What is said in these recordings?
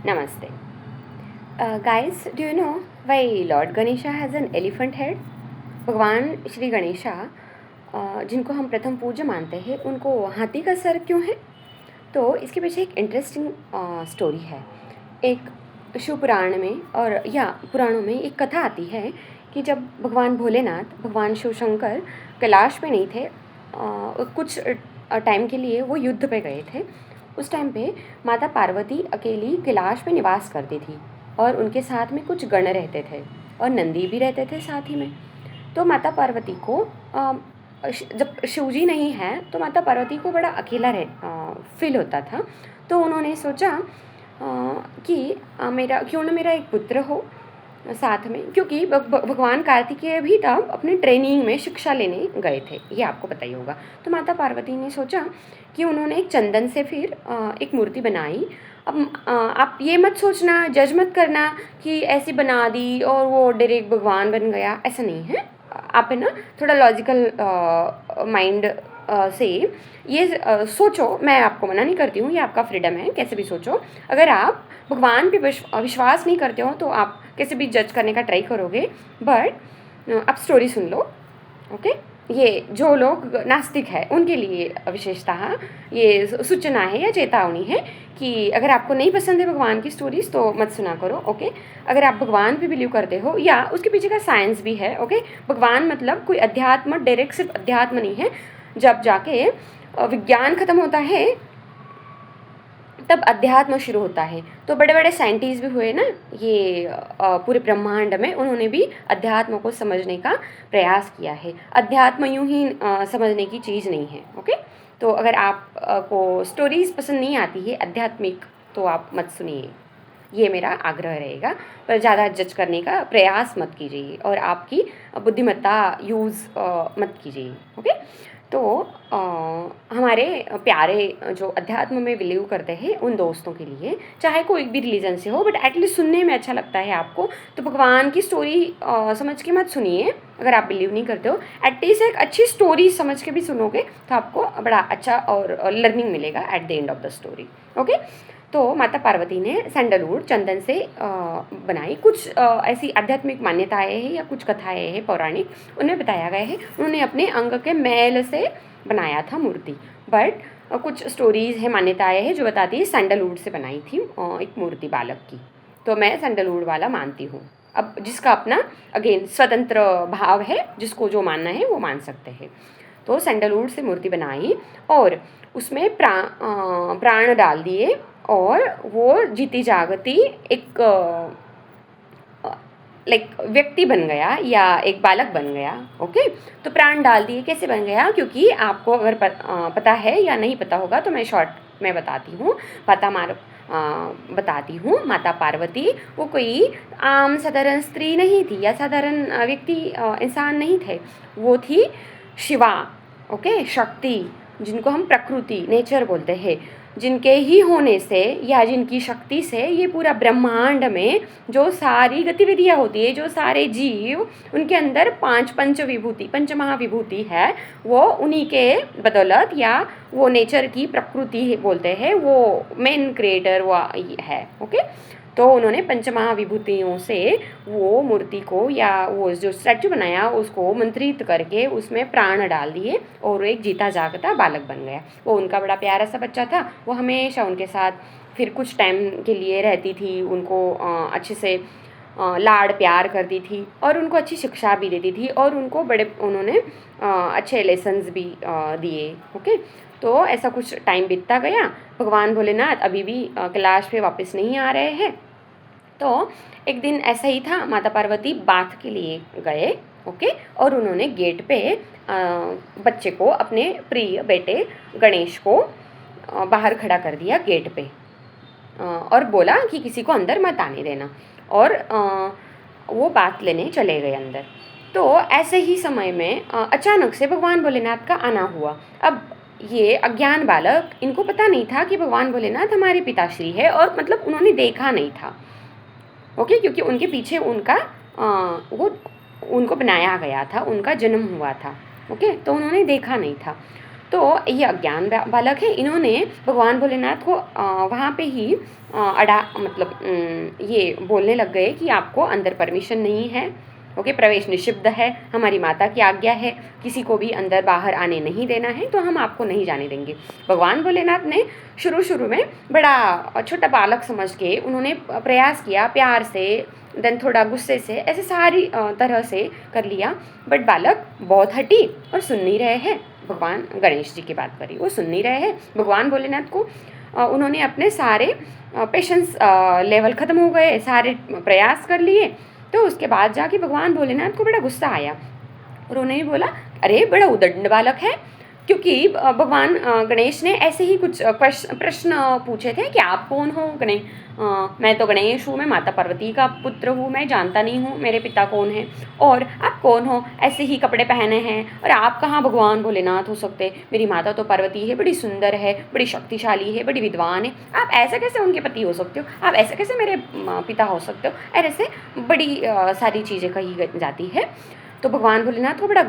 Namaste. Guys, do you know why Lord Ganesha has an elephant head? भगवान श्री गणेशा जिनको हम प्रथम पूज्य मानते हैं उनको हाथी का सर क्यों है? तो इसके पीछे एक इंटरेस्टिंग स्टोरी है। एक शिव पुराण में और या पुराणों में एक कथा आती है कि जब भगवान भोलेनाथ, भगवान शिव शंकर कैलाश पे नहीं थे, कुछ टाइम के लिए वो युद्ध पे गए थे। उस टाइम पे माता पार्वती अकेली कैलाश में निवास करती थी और उनके साथ में कुछ गण रहते थे और नंदी भी रहते थे साथ ही में। तो माता पार्वती को जब शिवजी नहीं है तो माता पार्वती को बड़ा अकेला फील होता था। तो उन्होंने सोचा कि मेरा क्यों ना मेरा एक पुत्र हो साथ में, क्योंकि भगवान कार्तिकेय भी तब अपने ट्रेनिंग में शिक्षा लेने गए थे, ये आपको पता ही होगा। तो माता पार्वती ने सोचा कि उन्होंने एक चंदन से फिर एक मूर्ति बनाई। अब आप ये मत सोचना, जज मत करना कि ऐसी बना दी और वो डायरेक्ट भगवान बन गया, ऐसा नहीं है। आप है ना थोड़ा लॉजिकल माइंड से ये सोचो। मैं आपको मना नहीं करती हूँ, ये आपका फ्रीडम है, कैसे भी सोचो। अगर आप भगवान पे विश्वास नहीं करते हो तो आप कैसे भी जज करने का ट्राई करोगे। बट आप स्टोरी सुन लो, ओके। ये जो लोग नास्तिक है उनके लिए विशेषतः ये सूचना है या चेतावनी है कि अगर आपको नहीं पसंद है भगवान की स्टोरीज तो मत सुना करो, ओके। अगर आप भगवान पे बिलीव करते हो या उसके पीछे का साइंस भी है, ओके। भगवान मतलब कोई अध्यात्म, डायरेक्ट सिर्फ अध्यात्म नहीं है। जब जाके विज्ञान खत्म होता है तब अध्यात्म शुरू होता है। तो बड़े बड़े साइंटिस्ट भी हुए ना ये पूरे ब्रह्मांड में, उन्होंने भी अध्यात्म को समझने का प्रयास किया है। अध्यात्म यूं ही समझने की चीज़ नहीं है, ओके। तो अगर आप को स्टोरीज पसंद नहीं आती है आध्यात्मिक तो आप मत सुनिए, ये मेरा आग्रह रहेगा। पर ज़्यादा जज करने का प्रयास मत कीजिए और आपकी बुद्धिमत्ता यूज़ मत कीजिए, ओके। तो हमारे प्यारे जो अध्यात्म में बिलीव करते हैं उन दोस्तों के लिए, चाहे कोई भी रिलीजन से हो, बट एटलीस्ट सुनने में अच्छा लगता है आपको, तो भगवान की स्टोरी समझ के मत सुनिए। अगर आप बिलीव नहीं करते हो, एटलीस्ट एक अच्छी स्टोरी समझ के भी सुनोगे तो आपको बड़ा अच्छा और लर्निंग मिलेगा at the end of the story, okay. तो माता पार्वती ने सैंडलवुड चंदन से बनाई। कुछ ऐसी आध्यात्मिक मान्यताएं हैं या कुछ कथाएं हैं पौराणिक, उनमें बताया गया है उन्होंने अपने अंग के मैल से बनाया था मूर्ति। बट कुछ स्टोरीज़ है, मान्यताएं हैं जो बताती है सैंडलवुड से बनाई थी एक मूर्ति बालक की। तो मैं सैंडलवुड वाला मानती हूँ। अब जिसका अपना अगेन स्वतंत्र भाव है, जिसको जो मानना है वो मान सकते हैं। तो सैंडलवुड से मूर्ति बनाई और उसमें प्राण डाल दिए और वो जीती जागती एक लाइक व्यक्ति बन गया या एक बालक बन गया, ओके। तो प्राण डाल दिए, कैसे बन गया? क्योंकि आपको अगर पता है या नहीं पता होगा तो मैं शॉर्ट में बताती हूँ, बताती हूँ। माता पार्वती वो कोई आम साधारण स्त्री नहीं थी या साधारण व्यक्ति इंसान नहीं थे, वो थी शिवा, ओके, शक्ति, जिनको हम प्रकृति, नेचर बोलते हैं। जिनके ही होने से या जिनकी शक्ति से ये पूरा ब्रह्मांड में जो सारी गतिविधियाँ होती है, जो सारे जीव, उनके अंदर पंच महाविभूति है, वो उन्हीं के बदौलत या वो नेचर की प्रकृति बोलते हैं, वो मेन क्रिएटर वो है, ओके। तो उन्होंने पंच महाविभूतियों से वो मूर्ति को या वो जो स्टैचू बनाया उसको मंत्रित करके उसमें प्राण डाल दिए और एक जीता जागता बालक बन गया। वो उनका बड़ा प्यारा सा बच्चा था, वो हमेशा उनके साथ फिर कुछ टाइम के लिए रहती थी, उनको अच्छे से लाड़ प्यार करती थी और उनको अच्छी शिक्षा भी देती थी और उनको उन्होंने अच्छे लेसन्स भी दिए, ओके। तो ऐसा कुछ टाइम बीतता गया। भगवान भोलेनाथ अभी भी कैलाश पे वापस नहीं आ रहे हैं। तो एक दिन ऐसा ही था, माता पार्वती बाथ के लिए गए, ओके। और उन्होंने गेट पे बच्चे को, अपने प्रिय बेटे गणेश को बाहर खड़ा कर दिया गेट पे और बोला कि किसी को अंदर मत आने देना। और वो बात लेने चले गए अंदर। तो ऐसे ही समय में अचानक से भगवान भोलेनाथ का आना हुआ। अब ये अज्ञान बालक, इनको पता नहीं था कि भगवान भोलेनाथ हमारे पिताश्री है, और मतलब उन्होंने देखा नहीं था, ओके, क्योंकि उनके पीछे उनका वो उनको बनाया गया था, उनका जन्म हुआ था, ओके। तो उन्होंने देखा नहीं था। तो तो ये अज्ञान बालक है, इन्होंने भगवान भोलेनाथ को वहाँ पे ही मतलब ये बोलने लग गए कि आपको अंदर परमिशन नहीं है, ओके, प्रवेश निषिद्ध है, हमारी माता की आज्ञा है, किसी को भी अंदर बाहर आने नहीं देना है, तो हम आपको नहीं जाने देंगे। भगवान भोलेनाथ ने शुरू में बड़ा छोटा बालक समझ के उन्होंने प्रयास किया, प्यार से, देन थोड़ा गुस्से से, ऐसे सारी तरह से कर लिया, बट बालक बहुत हटी और सुन नहीं रहे हैं। भगवान गणेश जी की बात करी, वो सुन नहीं रहे हैं। भगवान भोलेनाथ को उन्होंने अपने सारे पेशेंस लेवल ख़त्म हो गए, सारे प्रयास कर लिए, तो उसके बाद जाके भगवान भोलेनाथ को बड़ा गुस्सा आया और उन्होंने बोला, अरे बड़ा उदंड बालक है, क्योंकि भगवान गणेश ने ऐसे ही कुछ प्रश्न पूछे थे कि आप कौन हो। मैं तो गणेश हूँ, मैं माता पार्वती का पुत्र हूँ, मैं जानता नहीं हूँ मेरे पिता कौन हैं, और आप कौन हो, ऐसे ही कपड़े पहने हैं, और आप कहाँ भगवान भोलेनाथ हो सकते, मेरी माता तो पार्वती है, बड़ी सुंदर है, बड़ी शक्तिशाली है, बड़ी विद्वान है, आप ऐसे कैसे उनके पति हो सकते हो, आप ऐसे कैसे मेरे पिता हो सकते हो, ऐसे बड़ी सारी चीज़ें कही जाती है। तो भगवान भोलेनाथ को बड़ा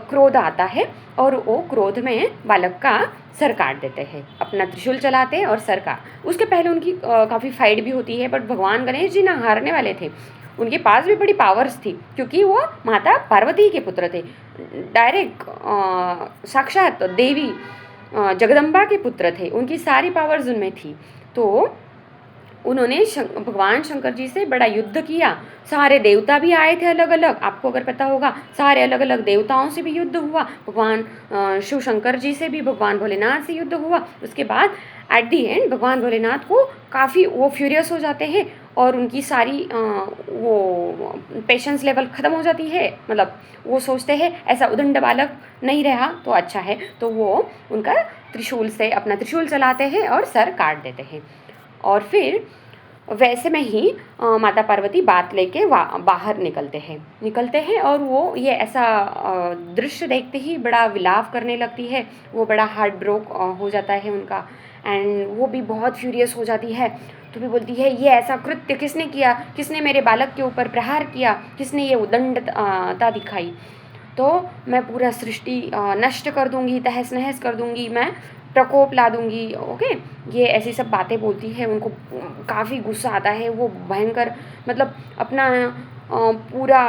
क्रोध आता है और वो क्रोध में बालक का सर काट देते हैं, अपना त्रिशूल चलाते हैं और सर काट। उसके पहले उनकी काफ़ी फाइट भी होती है, बट भगवान गणेश जी ना हारने वाले थे, उनके पास भी बड़ी पावर्स थी, क्योंकि वो माता पार्वती के पुत्र थे, डायरेक्ट साक्षात देवी जगदम्बा के पुत्र थे, उनकी सारी पावर्स उनमें थी। तो उन्होंने भगवान शंकर जी से बड़ा युद्ध किया, सारे देवता भी आए थे अलग अलग, आपको अगर पता होगा, सारे अलग अलग देवताओं से भी युद्ध हुआ, भगवान शिव शंकर जी से भी, भगवान भोलेनाथ से युद्ध हुआ। उसके बाद एट दी एंड भगवान भोलेनाथ को काफ़ी वो फ्यूरियस हो जाते हैं और उनकी सारी वो पेशेंस लेवल ख़त्म हो जाती है, मतलब वो सोचते हैं ऐसा उदंड बालक नहीं रहा तो अच्छा है, तो वो उनका त्रिशूल से अपना त्रिशूल चलाते हैं और सर काट देते हैं। और फिर वैसे में ही माता पार्वती बात लेके बाहर निकलते हैं और वो ये ऐसा दृश्य देखते ही बड़ा विलाप करने लगती है, वो बड़ा हार्ट ब्रोक हो जाता है उनका, एंड वो भी बहुत फ्यूरियस हो जाती है। तो भी बोलती है, ये ऐसा कृत्य किसने किया, किसने मेरे बालक के ऊपर प्रहार किया, किसने ये उदंडता दिखाई, तो मैं पूरा सृष्टि नष्ट कर दूंगी, तहस नहस कर दूंगी, मैं प्रकोप ला दूंगी, ओके, ये ऐसी सब बातें बोलती है। उनको काफ़ी गुस्सा आता है, वो भयंकर मतलब अपना पूरा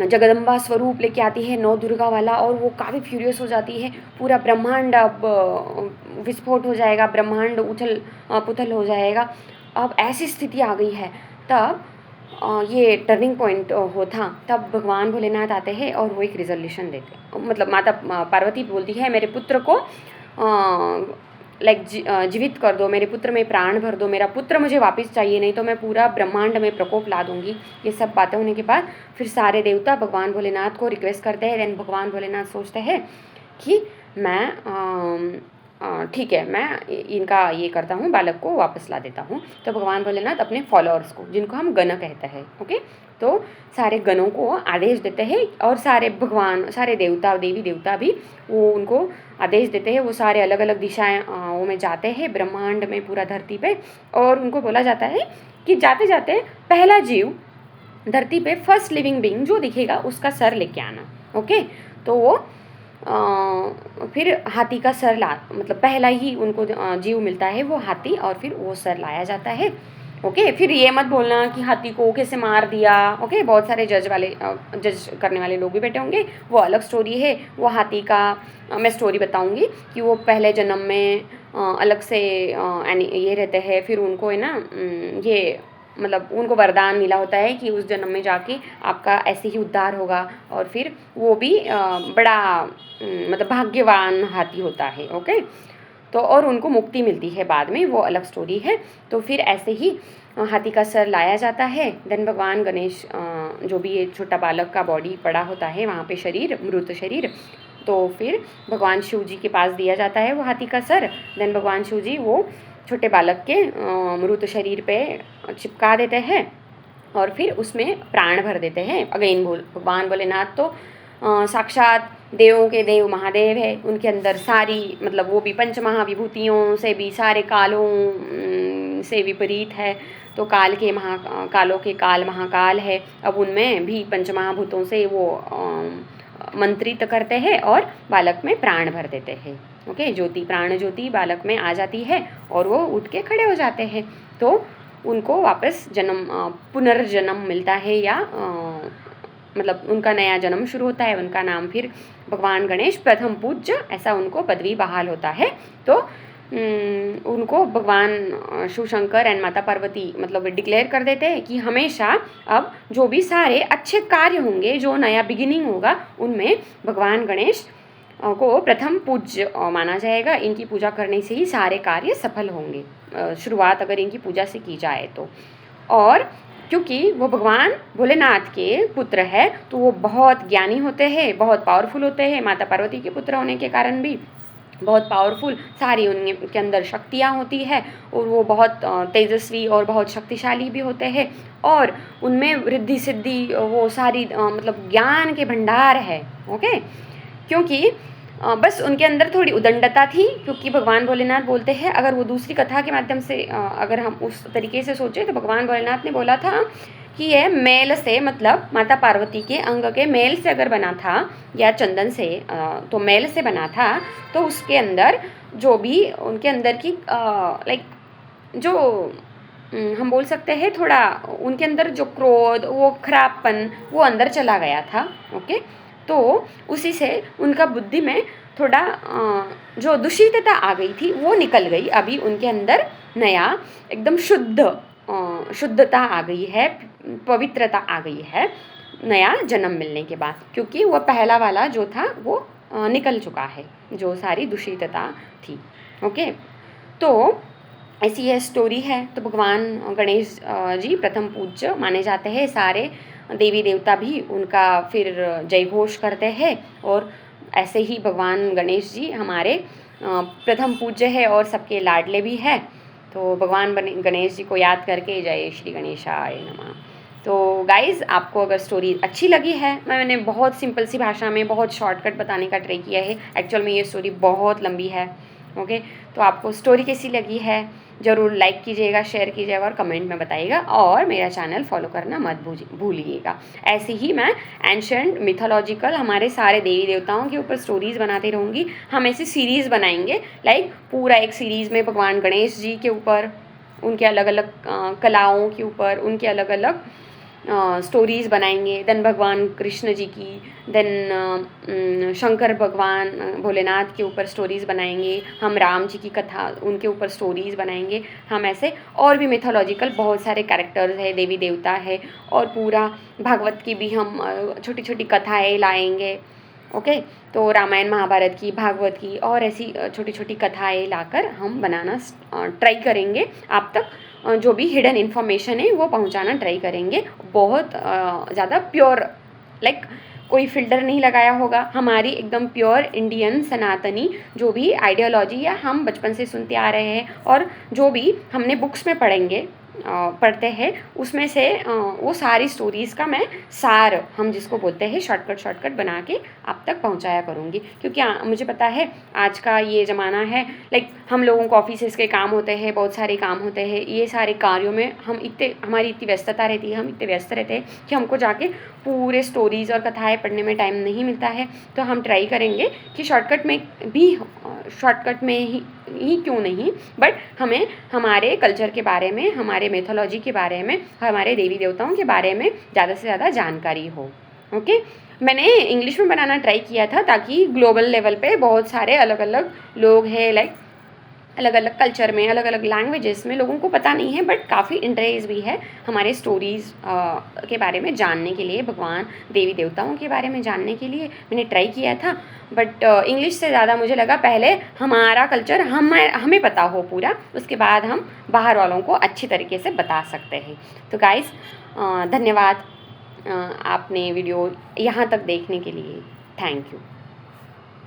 जगदम्बा स्वरूप लेके आती है, नौ दुर्गा वाला, और वो काफ़ी फ्यूरियस हो जाती है, पूरा ब्रह्मांड अब विस्फोट हो जाएगा, ब्रह्मांड उथल पुथल हो जाएगा। अब ऐसी स्थिति आ गई है, तब ये टर्निंग पॉइंट होता, तब भगवान भोलेनाथ आते हैं और वो एक रिजोल्यूशन देते, मतलब माता पार्वती बोलती है, मेरे पुत्र को जीवित कर दो, मेरे पुत्र में प्राण भर दो, मेरा पुत्र मुझे वापस चाहिए, नहीं तो मैं पूरा ब्रह्मांड में प्रकोप ला दूंगी। ये सब बातें होने के बाद फिर सारे देवता भगवान भोलेनाथ को रिक्वेस्ट करते हैं। देन भगवान भोलेनाथ सोचते हैं कि मैं ठीक है, मैं इनका ये करता हूँ, बालक को वापस ला देता हूँ। तो भगवान भोलेनाथ अपने फॉलोअर्स को, जिनको हम गण कहते हैं, ओके, तो सारे गणों को आदेश देते हैं, और सारे देवता देवी देवता भी वो उनको आदेश देते हैं, वो सारे अलग अलग दिशाएं वो में जाते हैं ब्रह्मांड में, पूरा धरती पे, और उनको बोला जाता है कि जाते जाते पहला जीव धरती पे, फर्स्ट लिविंग बीइंग जो दिखेगा उसका सर लेके आना, ओके। तो वो फिर हाथी का सर मतलब पहला ही उनको जीव मिलता है वो हाथी, और फिर वो सर लाया जाता है, ओके। फिर ये मत बोलना कि हाथी को कैसे मार दिया, ओके, बहुत सारे जज करने वाले लोग भी बैठे होंगे, वो अलग स्टोरी है। वो हाथी का मैं स्टोरी बताऊंगी कि वो पहले जन्म में अलग से ये रहते हैं, फिर उनको है ना ये मतलब उनको वरदान मिला होता है कि उस जन्म में जाके आपका ऐसे ही उद्धार होगा, और फिर वो भी बड़ा मतलब भाग्यवान हाथी होता है, ओके। तो और उनको मुक्ति मिलती है बाद में, वो अलग स्टोरी है। तो फिर ऐसे ही हाथी का सर लाया जाता है। देन भगवान गणेश जो भी ये छोटा बालक का बॉडी पड़ा होता है वहाँ पे शरीर, मृत शरीर, तो फिर भगवान शिव जी के पास दिया जाता है वो हाथी का सर। देन भगवान शिव जी वो छोटे बालक के मृत शरीर पे चिपका देते हैं और फिर उसमें प्राण भर देते हैं। अगेन भगवान भोलेनाथ तो साक्षात देवों के देव महादेव है, उनके अंदर सारी मतलब वो भी पंच महाविभूतियों से भी सारे कालों से विपरीत है, तो कालों के काल महाकाल है। अब उनमें भी पंच महाभूतों से वो मंत्रित करते हैं और बालक में प्राण भर देते हैं। ओके, ज्योति, प्राण ज्योति बालक में आ जाती है और वो उठ के खड़े हो जाते हैं, तो उनको वापस पुनर्जन्म मिलता है, या मतलब उनका नया जन्म शुरू होता है। उनका नाम फिर भगवान गणेश प्रथम पूज्य, ऐसा उनको पदवी बहाल होता है। तो उनको भगवान शिव शंकर एंड माता पार्वती मतलब डिक्लेयर कर देते हैं कि हमेशा अब जो भी सारे अच्छे कार्य होंगे, जो नया बिगिनिंग होगा, उनमें भगवान गणेश को प्रथम पूज्य माना जाएगा। इनकी पूजा करने से ही सारे कार्य सफल होंगे, शुरुआत अगर इनकी पूजा से की जाए तो। और क्योंकि वो भगवान भोलेनाथ के पुत्र है, तो वो बहुत ज्ञानी होते हैं, बहुत पावरफुल होते हैं। माता पार्वती के पुत्र होने के कारण भी बहुत पावरफुल, सारी उनके अंदर शक्तियाँ होती है, और वो बहुत तेजस्वी और बहुत शक्तिशाली भी होते हैं, और उनमें रिद्धि सिद्धि वो सारी मतलब ज्ञान के भंडार है। ओके, क्योंकि बस उनके अंदर थोड़ी उदंडता थी, क्योंकि भगवान भोलेनाथ बोलते हैं, अगर वो दूसरी कथा के माध्यम से अगर हम उस तरीके से सोचें, तो भगवान भोलेनाथ ने बोला था कि ये मेल से, मतलब माता पार्वती के अंग के मेल से अगर बना था, या चंदन से, तो मेल से बना था, तो उसके अंदर जो भी उनके अंदर की लाइक जो हम बोल सकते हैं थोड़ा उनके अंदर जो क्रोध, वो खराबपन, वो अंदर चला गया था। ओके, तो उसी से उनका बुद्धि में थोड़ा जो दूषितता आ गई थी वो निकल गई। अभी उनके अंदर नया एकदम शुद्धता आ गई है, पवित्रता आ गई है नया जन्म मिलने के बाद, क्योंकि वो पहला वाला जो था वो निकल चुका है, जो सारी दूषितता थी। ओके, तो ऐसी यह स्टोरी है। तो भगवान गणेश जी प्रथम पूज्य माने जाते हैं, सारे देवी देवता भी उनका फिर जय घोष करते हैं, और ऐसे ही भगवान गणेश जी हमारे प्रथम पूज्य है और सबके लाडले भी है। तो भगवान गणेश जी को याद करके जय श्री गणेशाय नमः। तो गाइज़, आपको अगर स्टोरी अच्छी लगी है, मैंने बहुत सिंपल सी भाषा में बहुत शॉर्टकट बताने का ट्राई किया है। एक्चुअल में ये स्टोरी बहुत लंबी है। ओके, तो आपको स्टोरी कैसी लगी है ज़रूर लाइक कीजिएगा, शेयर कीजिएगा और कमेंट में बताइएगा, और मेरा चैनल फॉलो करना मत भूलिएगा। ऐसे ही मैं एंशंट मिथोलॉजिकल हमारे सारे देवी देवताओं के ऊपर स्टोरीज़ बनाती रहूँगी। हम ऐसी सीरीज़ बनाएंगे, लाइक पूरा एक सीरीज़ में भगवान गणेश जी के ऊपर, उनके अलग अलग कलाओं के ऊपर, उनके अलग अलग स्टोरीज़ बनाएंगे। देन भगवान कृष्ण जी की, देन शंकर भगवान भोलेनाथ के ऊपर स्टोरीज़ बनाएंगे। हम राम जी की कथा, उनके ऊपर स्टोरीज़ बनाएंगे। हम ऐसे और भी मिथोलॉजिकल बहुत सारे कैरेक्टर्स है, देवी देवता है, और पूरा भागवत की भी हम छोटी छोटी कथाएँ लाएंगे। ओके, तो रामायण महाभारत की, भागवत की, और ऐसी छोटी छोटी कथाएँ लाकर हम बनाना ट्राई करेंगे। आप तक जो भी हिडन इन्फॉर्मेशन है वो पहुंचाना ट्राई करेंगे। बहुत ज़्यादा प्योर, लाइक कोई फ़िल्टर नहीं लगाया होगा। हमारी एकदम प्योर इंडियन सनातनी जो भी आइडियोलॉजी या हम बचपन से सुनते आ रहे हैं, और जो भी हमने बुक्स में पढ़ते हैं, उसमें से वो सारी स्टोरीज़ का मैं सार, हम जिसको बोलते हैं शॉर्टकट बना के आप तक पहुंचाया करूँगी। क्योंकि मुझे पता है आज का ये ज़माना है, लाइक हम लोगों को ऑफिस के काम होते हैं, बहुत सारे काम होते हैं, ये सारे कार्यों में हमारी इतनी व्यस्तता रहती है, हम इतने व्यस्त रहते हैं कि हमको जाके पूरे स्टोरीज़ और कथाएँ पढ़ने में टाइम नहीं मिलता है। तो हम ट्राई करेंगे कि शॉर्टकट में ही क्यों नहीं, बट हमें हमारे कल्चर के बारे में, हमारे मिथोलॉजी के बारे में, हमारे देवी देवताओं के बारे में ज़्यादा से ज़्यादा जानकारी हो। ओके, मैंने इंग्लिश में बनाना ट्राई किया था ताकि ग्लोबल लेवल पे बहुत सारे अलग अलग लोग हैं, लाइक अलग अलग कल्चर में, अलग अलग लैंग्वेजेस में, लोगों को पता नहीं है, बट काफ़ी इंटरेस्ट भी है हमारे स्टोरीज़ के बारे में जानने के लिए, भगवान देवी देवताओं के बारे में जानने के लिए मैंने ट्राई किया था। बट इंग्लिश से ज़्यादा मुझे लगा पहले हमारा कल्चर हमें पता हो पूरा, उसके बाद हम बाहर वालों को अच्छी तरीके से बता सकते हैं। तो गाइस, धन्यवाद आपने वीडियो यहाँ तक देखने के लिए। Thank you.